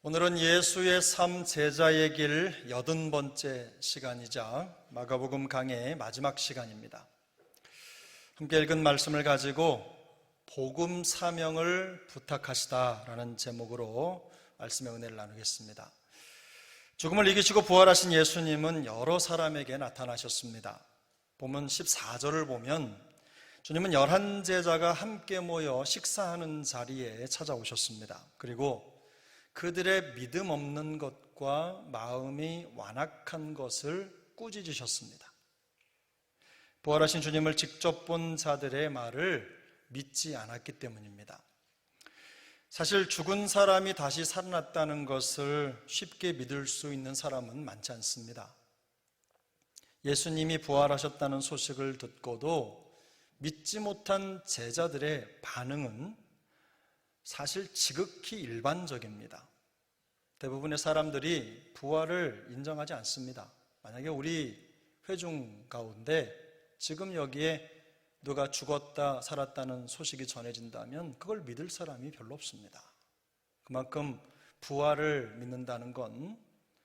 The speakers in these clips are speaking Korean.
오늘은 예수의 삶 제자의 길 80번째 시간이자 마가복음 강해의 마지막 시간입니다. 함께 읽은 말씀을 가지고 복음 사명을 부탁하시다라는 제목으로 말씀의 은혜를 나누겠습니다. 죽음을 이기시고 부활하신 예수님은 여러 사람에게 나타나셨습니다. 본문 14절을 보면 주님은 11제자가 함께 모여 식사하는 자리에 찾아오셨습니다. 그리고 그들의 믿음 없는 것과 마음이 완악한 것을 꾸짖으셨습니다. 부활하신 주님을 직접 본 자들의 말을 믿지 않았기 때문입니다. 사실 죽은 사람이 다시 살아났다는 것을 쉽게 믿을 수 있는 사람은 많지 않습니다. 예수님이 부활하셨다는 소식을 듣고도 믿지 못한 제자들의 반응은 사실 지극히 일반적입니다. 대부분의 사람들이 부활을 인정하지 않습니다. 만약에 우리 회중 가운데 지금 여기에 누가 죽었다 살았다는 소식이 전해진다면 그걸 믿을 사람이 별로 없습니다. 그만큼 부활을 믿는다는 건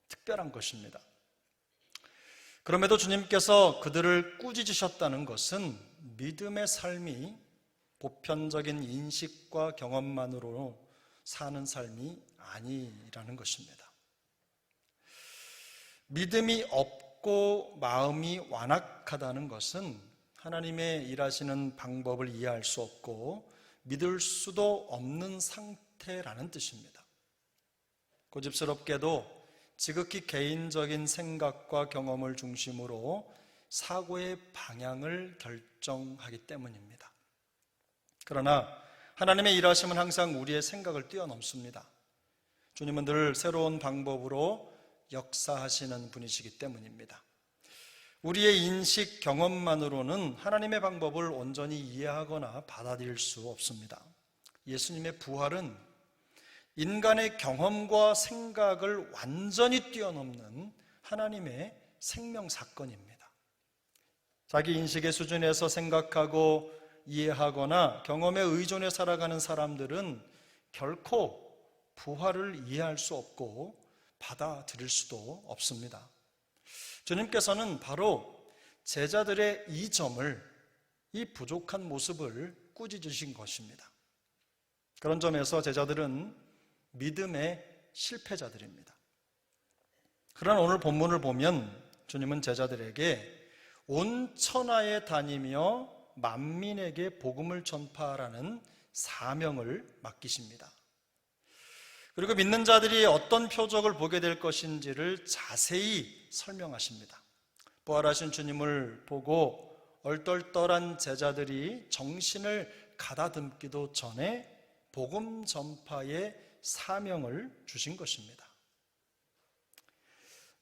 특별한 것입니다. 그럼에도 주님께서 그들을 꾸짖으셨다는 것은 믿음의 삶이 보편적인 인식과 경험만으로 사는 삶이 아니라는 것입니다. 믿음이 없고 마음이 완악하다는 것은 하나님의 일하시는 방법을 이해할 수 없고 믿을 수도 없는 상태라는 뜻입니다. 고집스럽게도 지극히 개인적인 생각과 경험을 중심으로 사고의 방향을 결정하기 때문입니다. 그러나 하나님의 일하심은 항상 우리의 생각을 뛰어넘습니다. 주님은 늘 새로운 방법으로 역사하시는 분이시기 때문입니다. 우리의 인식, 경험만으로는 하나님의 방법을 온전히 이해하거나 받아들일 수 없습니다. 예수님의 부활은 인간의 경험과 생각을 완전히 뛰어넘는 하나님의 생명사건입니다. 자기 인식의 수준에서 생각하고 이해하거나 경험에 의존해 살아가는 사람들은 결코 부활을 이해할 수 없고 받아들일 수도 없습니다. 주님께서는 바로 제자들의 이 점을, 이 부족한 모습을 꾸짖으신 것입니다. 그런 점에서 제자들은 믿음의 실패자들입니다. 그러나 오늘 본문을 보면 주님은 제자들에게 온 천하에 다니며 만민에게 복음을 전파하라는 사명을 맡기십니다. 그리고 믿는 자들이 어떤 표적을 보게 될 것인지를 자세히 설명하십니다. 부활하신 주님을 보고 얼떨떨한 제자들이 정신을 가다듬기도 전에 복음 전파의 사명을 주신 것입니다.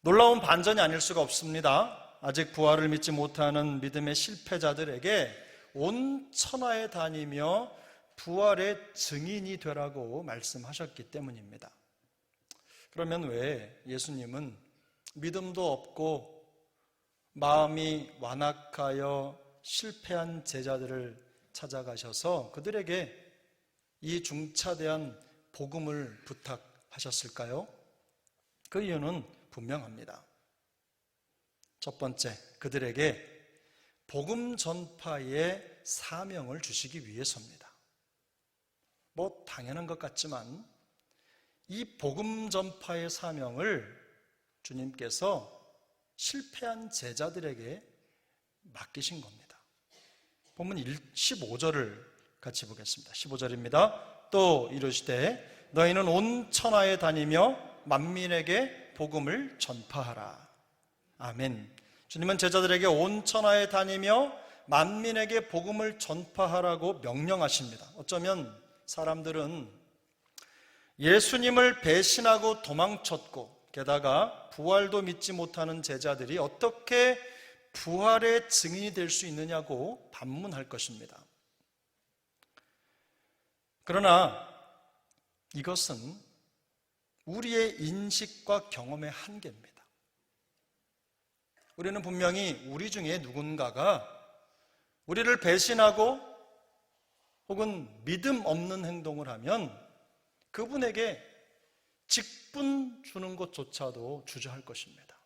놀라운 반전이 아닐 수가 없습니다. 아직 부활을 믿지 못하는 믿음의 실패자들에게 온 천하에 다니며 부활의 증인이 되라고 말씀하셨기 때문입니다. 그러면 왜 예수님은 믿음도 없고 마음이 완악하여 실패한 제자들을 찾아가셔서 그들에게 이 중차대한 복음을 부탁하셨을까요? 그 이유는 분명합니다. 첫 번째, 그들에게 복음 전파의 사명을 주시기 위해서입니다. 뭐 당연한 것 같지만 이 복음 전파의 사명을 주님께서 실패한 제자들에게 맡기신 겁니다. 본문 15절을 같이 보겠습니다. 15절입니다. 또 이르시되 너희는 온 천하에 다니며 만민에게 복음을 전파하라. 아멘. 주님은 제자들에게 온 천하에 다니며 만민에게 복음을 전파하라고 명령하십니다. 어쩌면 사람들은 예수님을 배신하고 도망쳤고 게다가 부활도 믿지 못하는 제자들이 어떻게 부활의 증인이 될 수 있느냐고 반문할 것입니다. 그러나 이것은 우리의 인식과 경험의 한계입니다. 우리는 분명히 우리 중에 누군가가 우리를 배신하고 혹은 믿음 없는 행동을 하면 그분에게 직분 주는 것조차도 주저할 것입니다.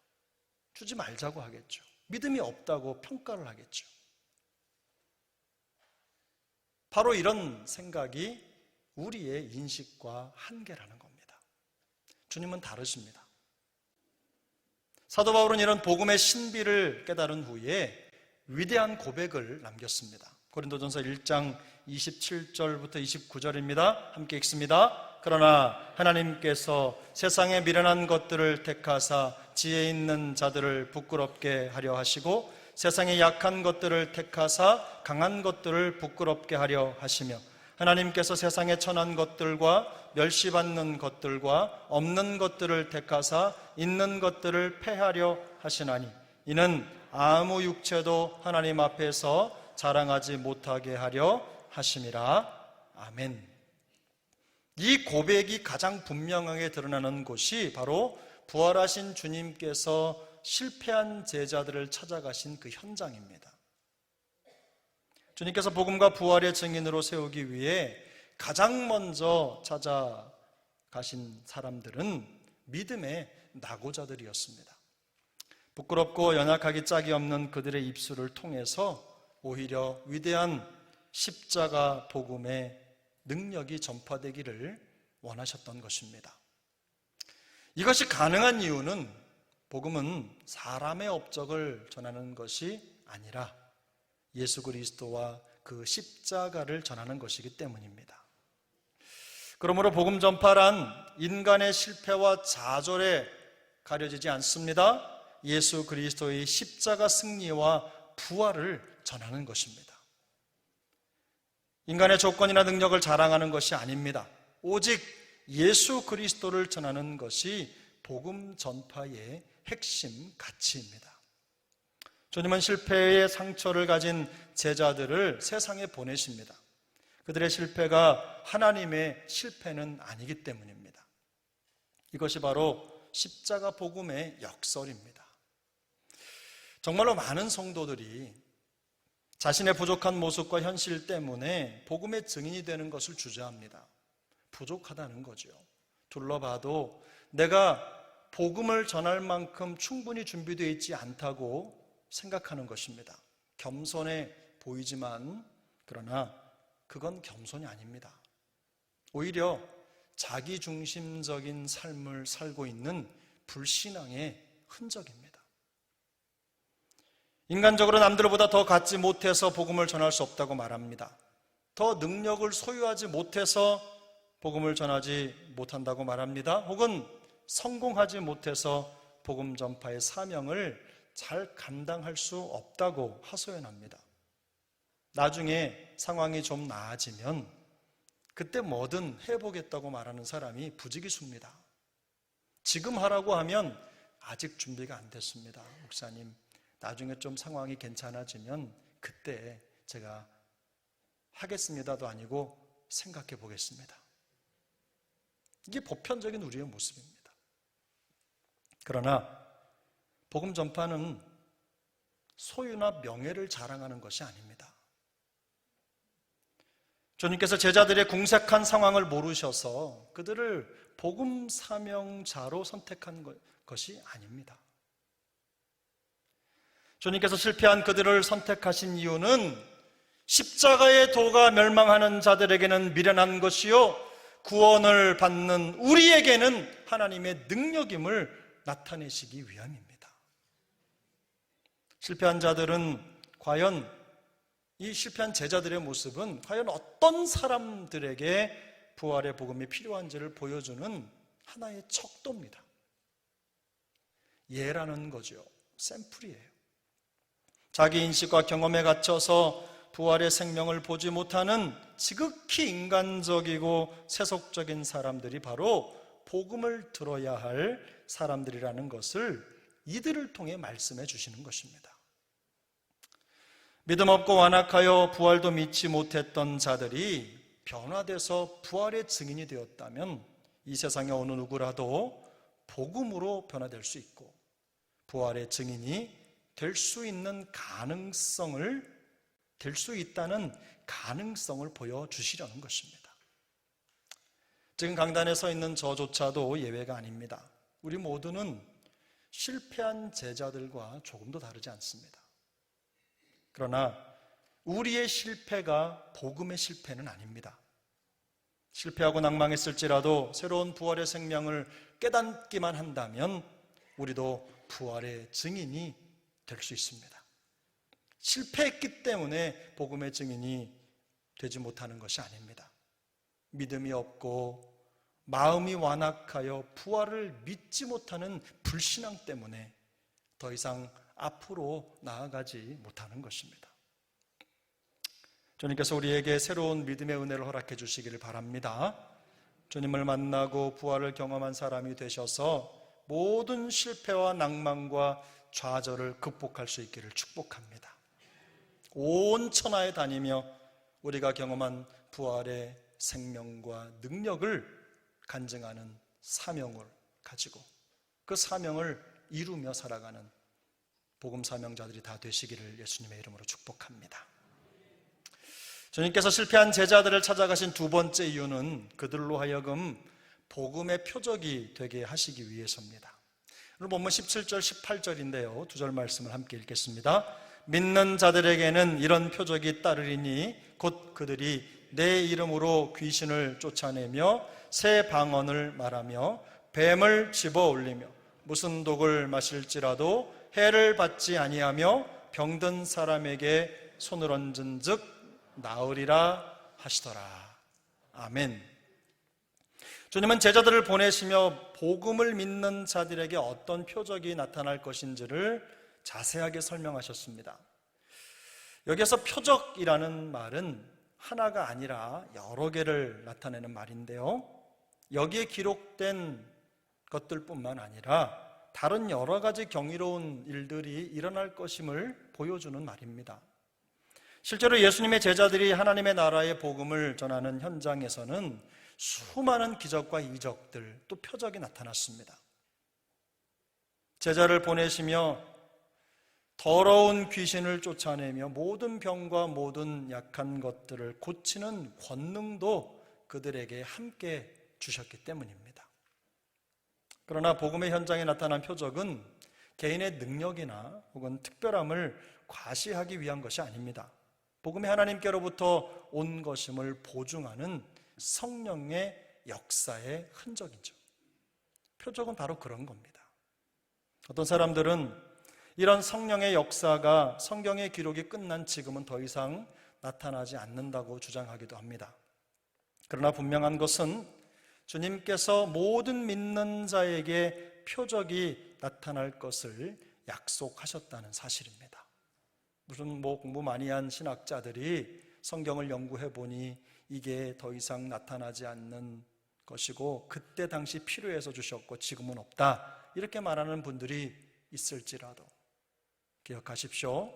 주지 말자고 하겠죠. 믿음이 없다고 평가를 하겠죠. 바로 이런 생각이 우리의 인식과 한계라는 겁니다. 주님은 다르십니다. 사도 바울은 이런 복음의 신비를 깨달은 후에 위대한 고백을 남겼습니다. 고린도전서 1장 27절부터 29절입니다. 함께 읽습니다. 그러나 하나님께서 세상에 미련한 것들을 택하사 지혜 있는 자들을 부끄럽게 하려 하시고 세상에 약한 것들을 택하사 강한 것들을 부끄럽게 하려 하시며 하나님께서 세상에 천한 것들과 멸시받는 것들과 없는 것들을 택하사 있는 것들을 패하려 하시나니 이는 아무 육체도 하나님 앞에서 자랑하지 못하게 하려 하심이라. 아멘. 이 고백이 가장 분명하게 드러나는 곳이 바로 부활하신 주님께서 실패한 제자들을 찾아가신 그 현장입니다. 주님께서 복음과 부활의 증인으로 세우기 위해 가장 먼저 찾아가신 사람들은 믿음의 낙오자들이었습니다. 부끄럽고 연약하기 짝이 없는 그들의 입술을 통해서 오히려 위대한 십자가 복음의 능력이 전파되기를 원하셨던 것입니다. 이것이 가능한 이유는 복음은 사람의 업적을 전하는 것이 아니라 예수 그리스도와 그 십자가를 전하는 것이기 때문입니다. 그러므로 복음 전파란 인간의 실패와 좌절에 가려지지 않습니다. 예수 그리스도의 십자가 승리와 부활을 전하는 것입니다. 인간의 조건이나 능력을 자랑하는 것이 아닙니다. 오직 예수 그리스도를 전하는 것이 복음 전파의 핵심 가치입니다. 주님은 실패의 상처를 가진 제자들을 세상에 보내십니다. 그들의 실패가 하나님의 실패는 아니기 때문입니다. 이것이 바로 십자가 복음의 역설입니다. 정말로 많은 성도들이 자신의 부족한 모습과 현실 때문에 복음의 증인이 되는 것을 주저합니다. 부족하다는 거죠. 둘러봐도 내가 복음을 전할 만큼 충분히 준비되어 있지 않다고 생각하는 것입니다. 겸손해 보이지만 그러나 그건 겸손이 아닙니다. 오히려 자기중심적인 삶을 살고 있는 불신앙의 흔적입니다. 인간적으로 남들보다 더 갖지 못해서 복음을 전할 수 없다고 말합니다. 더 능력을 소유하지 못해서 복음을 전하지 못한다고 말합니다. 혹은 성공하지 못해서 복음 전파의 사명을 잘 감당할 수 없다고 하소연합니다. 나중에 상황이 좀 나아지면 그때 뭐든 해보겠다고 말하는 사람이 부지기수입니다. 지금 하라고 하면 아직 준비가 안 됐습니다. 목사님, 나중에 좀 상황이 괜찮아지면 그때 제가 하겠습니다도 아니고 생각해 보겠습니다. 이게 보편적인 우리의 모습입니다. 그러나 복음 전파는 소유나 명예를 자랑하는 것이 아닙니다. 주님께서 제자들의 궁색한 상황을 모르셔서 그들을 복음 사명자로 선택한 것이 아닙니다. 주님께서 실패한 그들을 선택하신 이유는 십자가의 도가 멸망하는 자들에게는 미련한 것이요 구원을 받는 우리에게는 하나님의 능력임을 나타내시기 위함입니다. 실패한 자들은 과연 이 실패한 제자들의 모습은 과연 어떤 사람들에게 부활의 복음이 필요한지를 보여주는 하나의 척도입니다. 예라는 거죠. 샘플이에요. 자기 인식과 경험에 갇혀서 부활의 생명을 보지 못하는 지극히 인간적이고 세속적인 사람들이 바로 복음을 들어야 할 사람들이라는 것을 이들을 통해 말씀해 주시는 것입니다. 믿음 없고 완악하여 부활도 믿지 못했던 자들이 변화돼서 부활의 증인이 되었다면 이 세상의 어느 누구라도 복음으로 변화될 수 있고 부활의 증인이 될 수 있는 가능성을 될 수 있다는 가능성을 보여주시려는 것입니다. 지금 강단에 서 있는 저조차도 예외가 아닙니다. 우리 모두는 실패한 제자들과 조금도 다르지 않습니다. 그러나 우리의 실패가 복음의 실패는 아닙니다. 실패하고 낭망했을지라도 새로운 부활의 생명을 깨닫기만 한다면 우리도 부활의 증인이 될 수 있습니다. 실패했기 때문에 복음의 증인이 되지 못하는 것이 아닙니다. 믿음이 없고 마음이 완악하여 부활을 믿지 못하는 불신앙 때문에 더 이상 앞으로 나아가지 못하는 것입니다. 주님께서 우리에게 새로운 믿음의 은혜를 허락해 주시기를 바랍니다. 주님을 만나고 부활을 경험한 사람이 되셔서 모든 실패와 낭만과 좌절을 극복할 수 있기를 축복합니다. 온 천하에 다니며 우리가 경험한 부활의 생명과 능력을 간증하는 사명을 가지고 그 사명을 이루며 살아가는 복음 사명자들이 다 되시기를 예수님의 이름으로 축복합니다. 주님께서 실패한 제자들을 찾아가신 두 번째 이유는 그들로 하여금 복음의 표적이 되게 하시기 위해서입니다. 오늘 본문 17절 18절인데요, 두 절 말씀을 함께 읽겠습니다. 믿는 자들에게는 이런 표적이 따르리니 곧 그들이 내 이름으로 귀신을 쫓아내며 새 방언을 말하며 뱀을 집어 올리며 무슨 독을 마실지라도 해를 받지 아니하며 병든 사람에게 손을 얹은 즉 나으리라 하시더라. 아멘. 주님은 제자들을 보내시며 복음을 믿는 자들에게 어떤 표적이 나타날 것인지를 자세하게 설명하셨습니다. 여기서 표적이라는 말은 하나가 아니라 여러 개를 나타내는 말인데요, 여기에 기록된 것들뿐만 아니라 다른 여러 가지 경이로운 일들이 일어날 것임을 보여주는 말입니다. 실제로 예수님의 제자들이 하나님의 나라의 복음을 전하는 현장에서는 수많은 기적과 이적들, 또 표적이 나타났습니다. 제자를 보내시며 더러운 귀신을 쫓아내며 모든 병과 모든 약한 것들을 고치는 권능도 그들에게 함께 주셨기 때문입니다. 그러나 복음의 현장에 나타난 표적은 개인의 능력이나 혹은 특별함을 과시하기 위한 것이 아닙니다. 복음이 하나님께로부터 온 것임을 보증하는 성령의 역사의 흔적이죠. 표적은 바로 그런 겁니다. 어떤 사람들은 이런 성령의 역사가 성경의 기록이 끝난 지금은 더 이상 나타나지 않는다고 주장하기도 합니다. 그러나 분명한 것은 주님께서 모든 믿는 자에게 표적이 나타날 것을 약속하셨다는 사실입니다. 무슨 공부 많이 한 신학자들이 성경을 연구해 보니 이게 더 이상 나타나지 않는 것이고 그때 당시 필요해서 주셨고 지금은 없다, 이렇게 말하는 분들이 있을지라도 기억하십시오.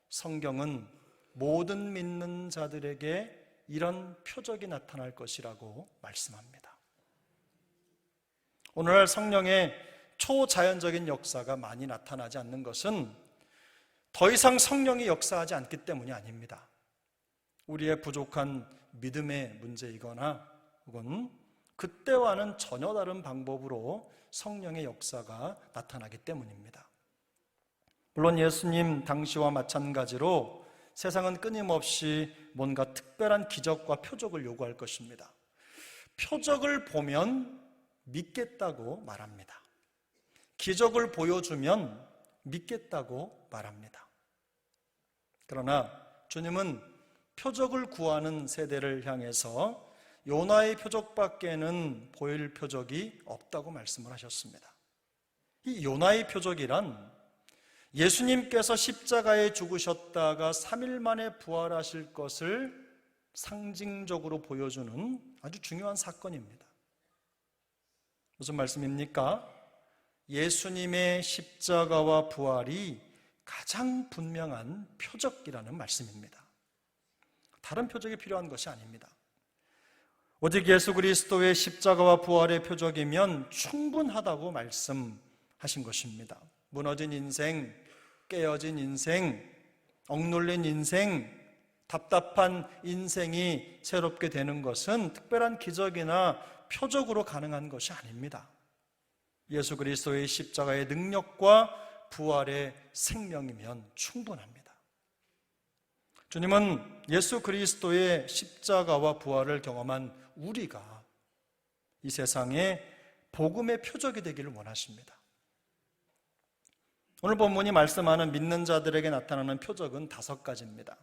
성경은 모든 믿는 자들에게 이런 표적이 나타날 것이라고 말씀합니다. 오늘날 성령의 초자연적인 역사가 많이 나타나지 않는 것은 더 이상 성령이 역사하지 않기 때문이 아닙니다. 우리의 부족한 믿음의 문제이거나 혹은 그때와는 전혀 다른 방법으로 성령의 역사가 나타나기 때문입니다. 물론 예수님 당시와 마찬가지로 세상은 끊임없이 뭔가 특별한 기적과 표적을 요구할 것입니다. 표적을 보면 믿겠다고 말합니다. 기적을 보여주면 믿겠다고 말합니다. 그러나 주님은 표적을 구하는 세대를 향해서 요나의 표적밖에는 보일 표적이 없다고 말씀을 하셨습니다. 이 요나의 표적이란 예수님께서 십자가에 죽으셨다가 3일 만에 부활하실 것을 상징적으로 보여주는 아주 중요한 사건입니다. 무슨 말씀입니까? 예수님의 십자가와 부활이 가장 분명한 표적이라는 말씀입니다. 다른 표적이 필요한 것이 아닙니다. 오직 예수 그리스도의 십자가와 부활의 표적이면 충분하다고 말씀하신 것입니다. 무너진 인생, 깨어진 인생, 억눌린 인생, 답답한 인생이 새롭게 되는 것은 특별한 기적이나 표적으로 가능한 것이 아닙니다. 예수 그리스도의 십자가의 능력과 부활의 생명이면 충분합니다. 주님은 예수 그리스도의 십자가와 부활을 경험한 우리가 이 세상에 복음의 표적이 되기를 원하십니다. 오늘 본문이 말씀하는 믿는 자들에게 나타나는 표적은 5가지입니다.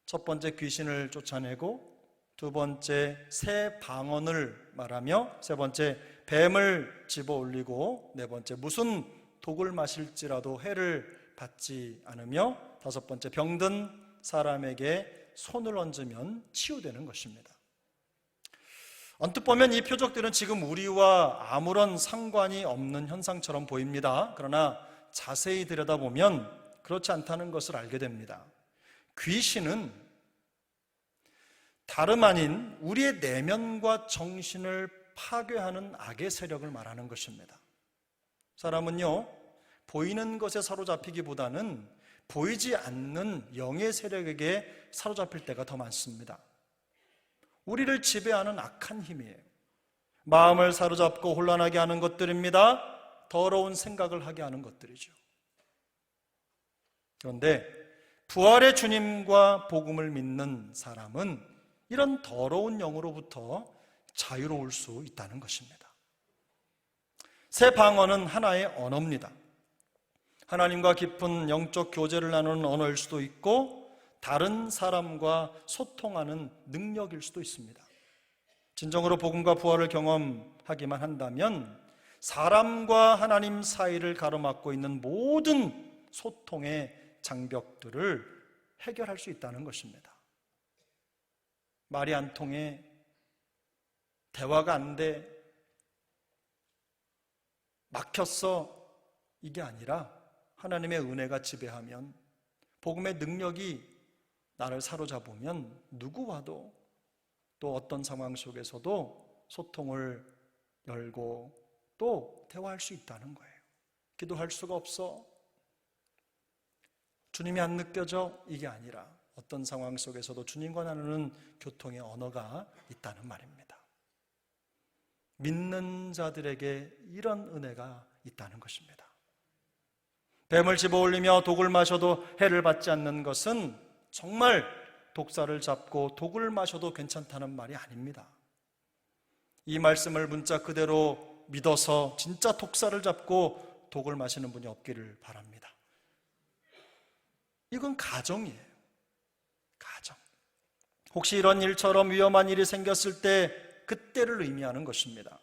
첫 번째, 귀신을 쫓아내고, 두 번째, 새 방언을 말하며, 세 번째, 뱀을 집어 올리고, 네 번째, 무슨 독을 마실지라도 해를 받지 않으며, 다섯 번째, 병든 사람에게 손을 얹으면 치유되는 것입니다. 언뜻 보면 이 표적들은 지금 우리와 아무런 상관이 없는 현상처럼 보입니다. 그러나 자세히 들여다보면 그렇지 않다는 것을 알게 됩니다. 귀신은 다름 아닌 우리의 내면과 정신을 파괴하는 악의 세력을 말하는 것입니다. 사람은요, 보이는 것에 사로잡히기보다는 보이지 않는 영의 세력에게 사로잡힐 때가 더 많습니다. 우리를 지배하는 악한 힘이에요. 마음을 사로잡고 혼란하게 하는 것들입니다. 더러운 생각을 하게 하는 것들이죠. 그런데 부활의 주님과 복음을 믿는 사람은 이런 더러운 영으로부터 자유로울 수 있다는 것입니다. 새 방언은 하나의 언어입니다. 하나님과 깊은 영적 교제를 나누는 언어일 수도 있고 다른 사람과 소통하는 능력일 수도 있습니다. 진정으로 복음과 부활을 경험하기만 한다면 사람과 하나님 사이를 가로막고 있는 모든 소통의 장벽들을 해결할 수 있다는 것입니다. 말이 안 통해, 대화가 안 돼, 막혔어, 이게 아니라 하나님의 은혜가 지배하면, 복음의 능력이 나를 사로잡으면 누구와도 또 어떤 상황 속에서도 소통을 열고 또 대화할 수 있다는 거예요. 기도할 수가 없어, 주님이 안 느껴져, 이게 아니라 어떤 상황 속에서도 주님과 나누는 교통의 언어가 있다는 말입니다. 믿는 자들에게 이런 은혜가 있다는 것입니다. 뱀을 집어올리며 독을 마셔도 해를 받지 않는 것은 정말 독사를 잡고 독을 마셔도 괜찮다는 말이 아닙니다. 이 말씀을 문자 그대로 믿어서 진짜 독사를 잡고 독을 마시는 분이 없기를 바랍니다. 이건 가정이에요. 가정. 혹시 이런 일처럼 위험한 일이 생겼을 때 그때를 의미하는 것입니다.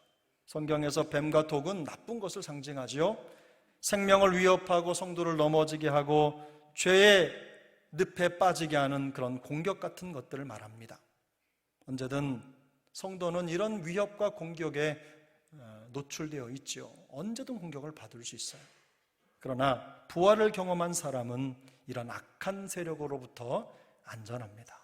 성경에서 뱀과 독은 나쁜 것을 상징하지요. 생명을 위협하고 성도를 넘어지게 하고 죄의 늪에 빠지게 하는 그런 공격 같은 것들을 말합니다. 언제든 성도는 이런 위협과 공격에 노출되어 있죠. 언제든 공격을 받을 수 있어요. 그러나 부활을 경험한 사람은 이런 악한 세력으로부터 안전합니다.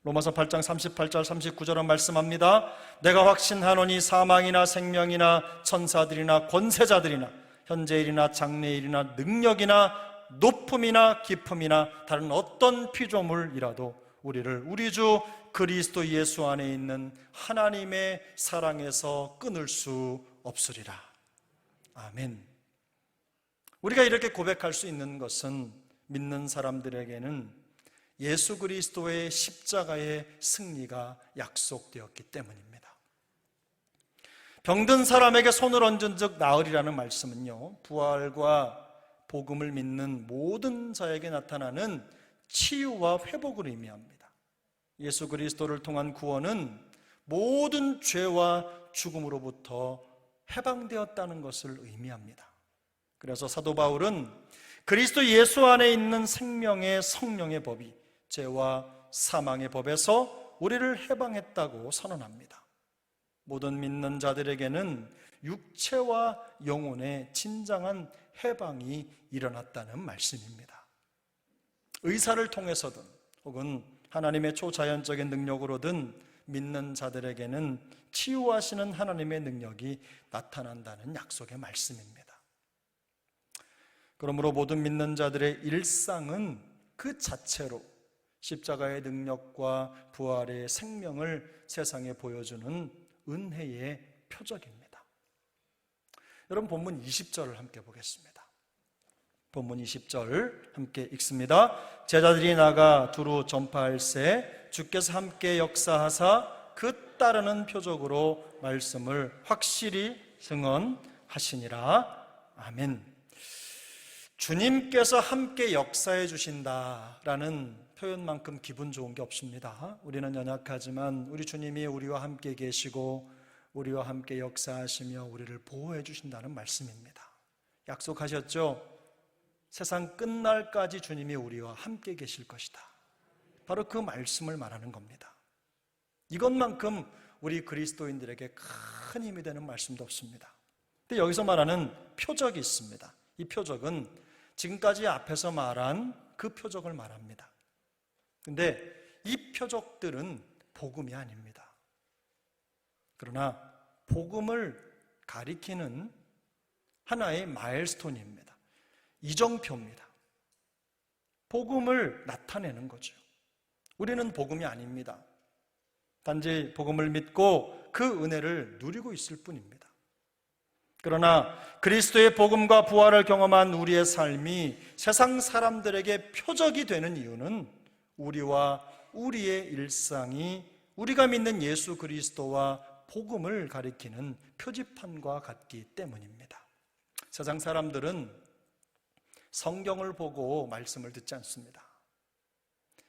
로마서 8장 38절 39절은 말씀합니다. 내가 확신하노니 사망이나 생명이나 천사들이나 권세자들이나 현재일이나 장래일이나 능력이나 높음이나 깊음이나 다른 어떤 피조물이라도 우리를 우리 주 그리스도 예수 안에 있는 하나님의 사랑에서 끊을 수 없으리라. 아멘. 우리가 이렇게 고백할 수 있는 것은 믿는 사람들에게는 예수 그리스도의 십자가의 승리가 약속되었기 때문입니다. 병든 사람에게 손을 얹은 즉 나으리라는 말씀은요, 부활과 복음을 믿는 모든 자에게 나타나는 치유와 회복을 의미합니다. 예수 그리스도를 통한 구원은 모든 죄와 죽음으로부터 해방되었다는 것을 의미합니다. 그래서 사도 바울은 그리스도 예수 안에 있는 생명의 성령의 법이 죄와 사망의 법에서 우리를 해방했다고 선언합니다. 모든 믿는 자들에게는 육체와 영혼의 진정한 해방이 일어났다는 말씀입니다. 의사를 통해서든 혹은 하나님의 초자연적인 능력으로든 믿는 자들에게는 치유하시는 하나님의 능력이 나타난다는 약속의 말씀입니다. 그러므로 모든 믿는 자들의 일상은 그 자체로 십자가의 능력과 부활의 생명을 세상에 보여주는 은혜의 표적입니다. 여러분, 본문 20절을 함께 보겠습니다. 본문 20절 함께 읽습니다. 제자들이 나가 두루 전파할세 주께서 함께 역사하사 그 따르는 표적으로 말씀을 확실히 증언하시니라. 아멘. 주님께서 함께 역사해 주신다라는 표현만큼 기분 좋은 게 없습니다. 우리는 연약하지만 우리 주님이 우리와 함께 계시고 우리와 함께 역사하시며 우리를 보호해 주신다는 말씀입니다. 약속하셨죠? 세상 끝날까지 주님이 우리와 함께 계실 것이다. 바로 그 말씀을 말하는 겁니다. 이것만큼 우리 그리스도인들에게 큰 힘이 되는 말씀도 없습니다. 근데 여기서 말하는 표적이 있습니다. 이 표적은 지금까지 앞에서 말한 그 표적을 말합니다. 근데 이 표적들은 복음이 아닙니다. 그러나 복음을 가리키는 하나의 마일스톤입니다. 이정표입니다. 복음을 나타내는 거죠. 우리는 복음이 아닙니다. 단지 복음을 믿고 그 은혜를 누리고 있을 뿐입니다. 그러나 그리스도의 복음과 부활을 경험한 우리의 삶이 세상 사람들에게 표적이 되는 이유는 우리와 우리의 일상이 우리가 믿는 예수 그리스도와 복음을 가리키는 표지판과 같기 때문입니다. 세상 사람들은 성경을 보고 말씀을 듣지 않습니다.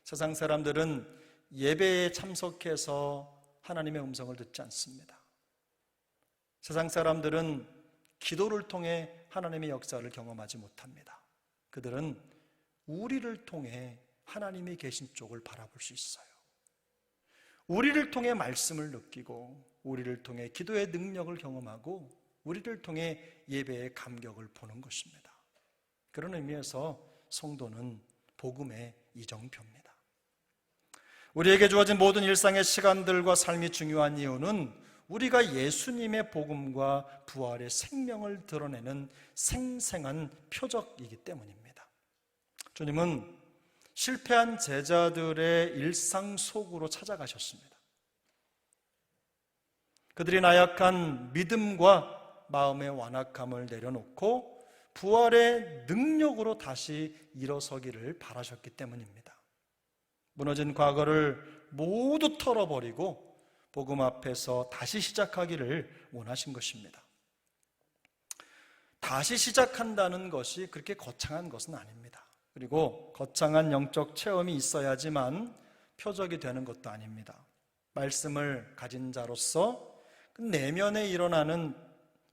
세상 사람들은 예배에 참석해서 하나님의 음성을 듣지 않습니다. 세상 사람들은 기도를 통해 하나님의 역사를 경험하지 못합니다. 그들은 우리를 통해 하나님이 계신 쪽을 바라볼 수 있어요. 우리를 통해 말씀을 느끼고 우리를 통해 기도의 능력을 경험하고 우리를 통해 예배의 감격을 보는 것입니다. 그런 의미에서 성도는 복음의 이정표입니다. 우리에게 주어진 모든 일상의 시간들과 삶이 중요한 이유는 우리가 예수님의 복음과 부활의 생명을 드러내는 생생한 표적이기 때문입니다. 주님은 실패한 제자들의 일상 속으로 찾아가셨습니다. 그들이 나약한 믿음과 마음의 완악함을 내려놓고 부활의 능력으로 다시 일어서기를 바라셨기 때문입니다. 무너진 과거를 모두 털어버리고 복음 앞에서 다시 시작하기를 원하신 것입니다. 다시 시작한다는 것이 그렇게 거창한 것은 아닙니다. 그리고 거창한 영적 체험이 있어야지만 표적이 되는 것도 아닙니다. 말씀을 가진 자로서 그 내면에 일어나는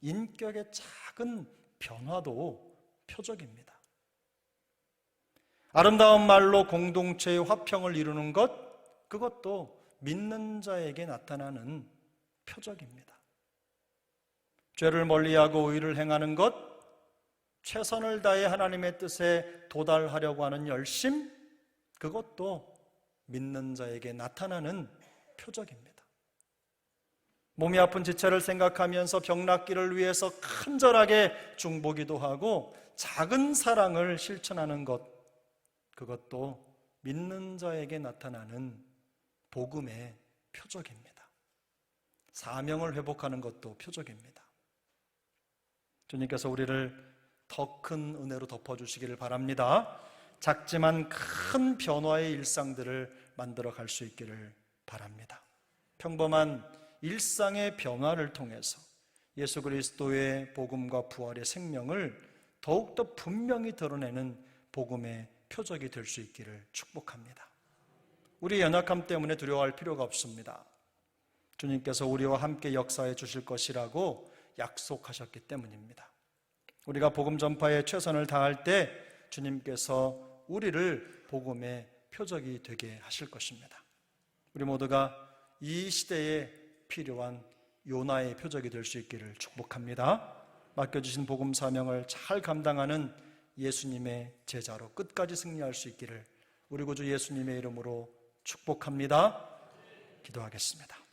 인격의 작은 변화도 표적입니다. 아름다운 말로 공동체의 화평을 이루는 것, 그것도 믿는 자에게 나타나는 표적입니다. 죄를 멀리하고 의를 행하는 것, 최선을 다해 하나님의 뜻에 도달하려고 하는 열심, 그것도 믿는 자에게 나타나는 표적입니다. 몸이 아픈 지체를 생각하면서 병 낫기를 위해서 간절하게 중보기도 하고 작은 사랑을 실천하는 것, 그것도 믿는 자에게 나타나는 복음의 표적입니다. 사명을 회복하는 것도 표적입니다. 주님께서 우리를 더 큰 은혜로 덮어주시기를 바랍니다. 작지만 큰 변화의 일상들을 만들어 갈 수 있기를 바랍니다. 평범한 일상의 변화를 통해서 예수 그리스도의 복음과 부활의 생명을 더욱더 분명히 드러내는 복음의 표적이 될 수 있기를 축복합니다. 우리의 연약함 때문에 두려워할 필요가 없습니다. 주님께서 우리와 함께 역사해 주실 것이라고 약속하셨기 때문입니다. 우리가 복음 전파에 최선을 다할 때 주님께서 우리를 복음의 표적이 되게 하실 것입니다. 우리 모두가 이 시대에 필요한 요나의 표적이 될 수 있기를 축복합니다. 맡겨주신 복음 사명을 잘 감당하는 예수님의 제자로 끝까지 승리할 수 있기를 우리 구주 예수님의 이름으로 축복합니다. 기도하겠습니다.